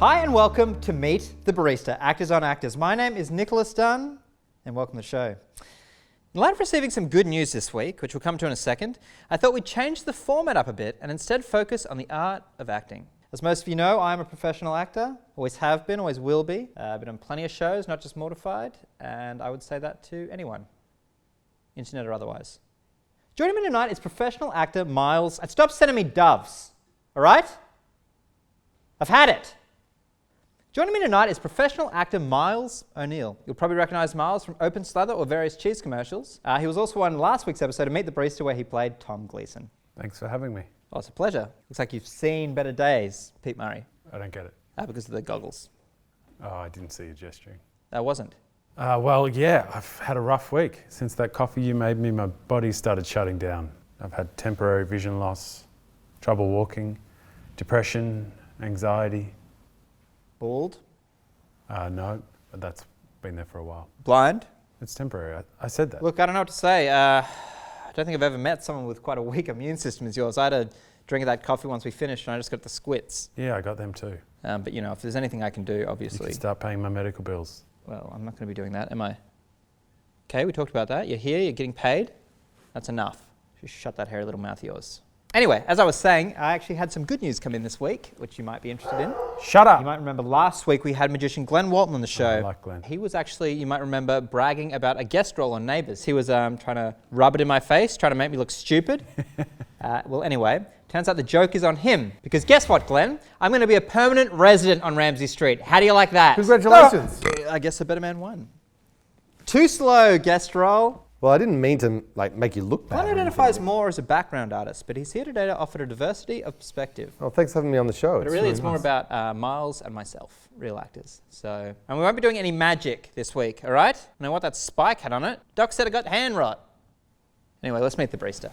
Hi and welcome to Meet the Barista, Actors on Actors. My name is Nicolas Dunn and welcome to the show. In light of receiving some good news this week, which we'll come to in a second, I thought we'd change the format up a bit and instead focus on the art of acting. As most of you know, I'm a professional actor, always have been, always will be. I've been on plenty of shows, not just Mortified, and I would say that to anyone, internet or otherwise. Joining me tonight is professional actor Miles, and stop sending me doves, all right? I've had it. Joining me tonight is professional actor Miles O'Neill. You'll probably recognise Miles from Open Slather or various cheese commercials. He was also on last week's episode of Meet the Barista where he played Tom Gleeson. Thanks for having me. Oh, it's a pleasure. Looks like you've seen better days, Pete Murray. I don't get it. Because of the goggles. Oh, I didn't see you gesturing. That wasn't. Well, yeah, I've had a rough week. Since that coffee you made me, my body started shutting down. I've had temporary vision loss, trouble walking, depression, anxiety. Bald? No, but that's been there for a while. Blind? It's temporary. I said that. Look, I don't know what to say. I don't think I've ever met someone with quite a weak immune system as yours. I had a drink of that coffee once we finished and I just got the squits. Yeah, I got them too. But you know, if there's anything I can do, obviously. You can start paying my medical bills. Well, I'm not going to be doing that, am I? Okay, we talked about that. You're here, you're getting paid. That's enough. Just shut that hairy little mouth of yours. Anyway, as I was saying, I actually had some good news come in this week, which you might be interested in. Shut up! You might remember last week we had magician Glenn Walton on the show. I like Glenn. He was actually, you might remember, bragging about a guest role on Neighbours. He was trying to rub it in my face, trying to make me look stupid. Well, anyway, turns out the joke is on him. Because guess what, Glenn? I'm going to be a permanent resident on Ramsay Street. How do you like that? Congratulations. I guess a better man won. Too slow, guest role. Well, I didn't mean to make you look bad. Glenn identifies more as a background artist, but he's here today to offer a diversity of perspective. Well, thanks for having me on the show. But really, it's more about Miles and myself, real actors. So, and we won't be doing any magic this week, all right? I know what that spike had on it. Doc said I got hand rot. Anyway, let's meet the barista.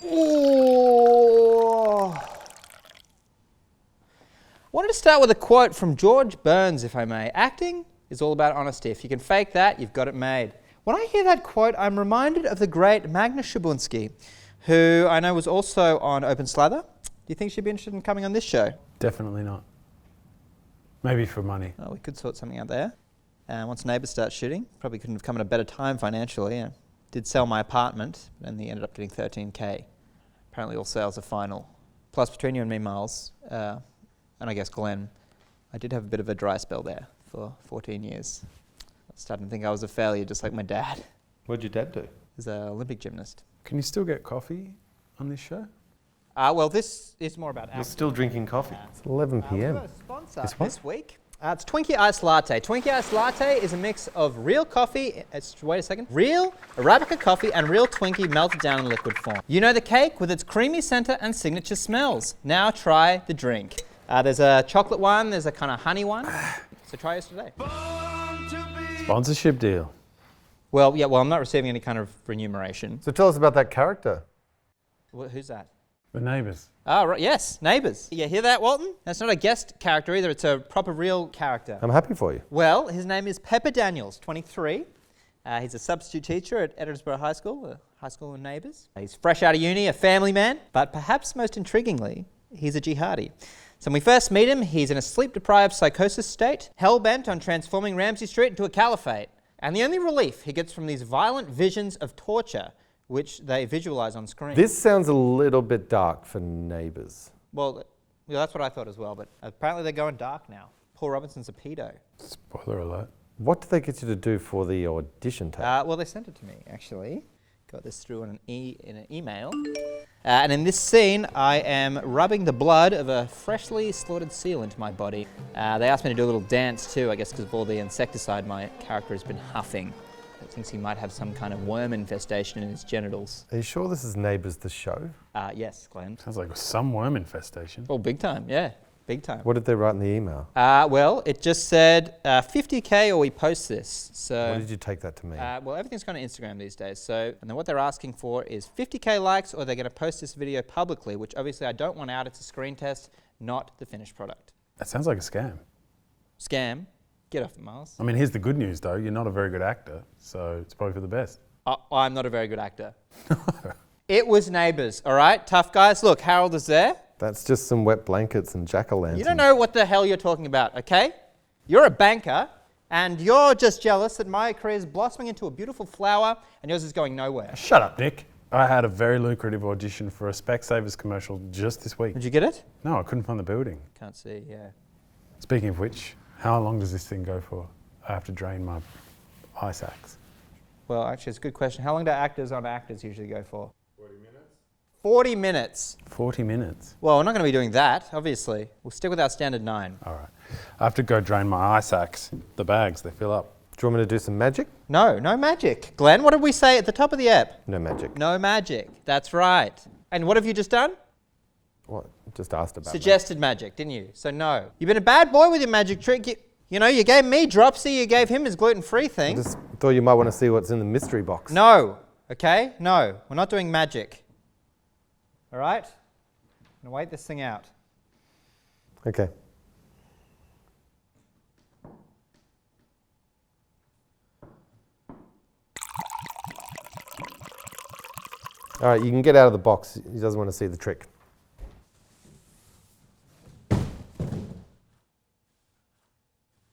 Oh. I wanted to start with a quote from George Burns, if I may. Acting is all about honesty. If you can fake that, you've got it made. When I hear that quote, I'm reminded of the great Magna Shabunsky, who I know was also on Open Slather. Do you think she'd be interested in coming on this show? Definitely not. Maybe for money. Oh, we could sort something out there. Once Neighbours starts shooting, probably couldn't have come at a better time financially. I did sell my apartment, and they ended up getting $13,000. Apparently all sales are final. Plus, between you and me, Miles, and I guess Glenn, I did have a bit of a dry spell there for 14 years. Starting to think I was a failure, just like my dad. What'd your dad do? He's an Olympic gymnast. Can you still get coffee on this show? Well, this is more about acting. You're still drinking coffee. It's 11 p.m. We've got a sponsor this week. It's Twinkie Iced Latte. Twinkie Iced Latte is a mix of real coffee, wait a second, real Arabica coffee and real Twinkie melted down in liquid form. You know the cake with its creamy center and signature smells. Now try the drink. There's a chocolate one, there's a kind of honey one. So try yours today. Sponsorship deal. Well, I'm not receiving any kind of remuneration. So tell us about that character. Who's that? The Neighbours. Oh, right, yes, Neighbours. You hear that, Walton? That's not a guest character either, it's a proper real character. I'm happy for you. Well, his name is Pepper Daniels, 23. He's a substitute teacher at Edinburgh High School, a high school in Neighbours. He's fresh out of uni, a family man, but perhaps most intriguingly, he's a jihadi. So when we first meet him, he's in a sleep-deprived psychosis state, hell-bent on transforming Ramsay Street into a caliphate. And the only relief he gets from these violent visions of torture, which they visualise on screen. This sounds a little bit dark for Neighbours. Well, that's what I thought as well, but apparently they're going dark now. Paul Robinson's a pedo. Spoiler alert. What did they get you to do for the audition tape? Well, they sent it to me, actually. Got this through in an email. And in this scene, I am rubbing the blood of a freshly slaughtered seal into my body. They asked me to do a little dance too, I guess because of all the insecticide my character has been huffing. It thinks he might have some kind of worm infestation in his genitals. Are you sure this is Neighbours the show? Yes, Glenn. Sounds like some worm infestation. Oh, big time, yeah. Big time. What did they write in the email? Well, it just said 50K or we post this. So. What did you take that to mean? Well, everything's going to Instagram these days. So, and then what they're asking for is 50K likes or they're going to post this video publicly, which obviously I don't want out. It's a screen test, not the finished product. That sounds like a scam. Scam? Get off it, Miles. I mean, here's the good news though. You're not a very good actor, so it's probably for the best. I'm not a very good actor. It was Neighbours, all right? Tough guys. Look, Harold is there. That's just some wet blankets and jack-o'-lanterns. You don't know what the hell you're talking about, okay? You're a banker, and you're just jealous that my career is blossoming into a beautiful flower, and yours is going nowhere. Shut up, Nick. I had a very lucrative audition for a Specsavers commercial just this week. Did you get it? No, I couldn't find the building. Can't see, yeah. Speaking of which, how long does this thing go for? I have to drain my ice axe. Well, actually, it's a good question. How long do actors on actors usually go for? 40 minutes. 40 minutes. 40 minutes? Well, we're not going to be doing that, obviously. We'll stick with our standard 9. All right. I have to go drain my ice axe. The bags, they fill up. Do you want me to do some magic? No, no magic. Glenn, what did we say at the top of the app? No magic. No magic. That's right. And what have you just done? What? Just asked about Suggested magic, didn't you? So no. You've been a bad boy with your magic trick. You know, you gave me Dropsy, you gave him his gluten-free thing. I just thought you might want to see what's in the mystery box. No. Okay? No. We're not doing magic. All right? I'm going to wait this thing out. Okay. All right, you can get out of the box. He doesn't want to see the trick.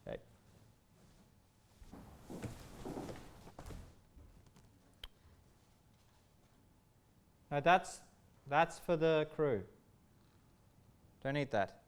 Okay. No, that's for the crew. Don't eat that.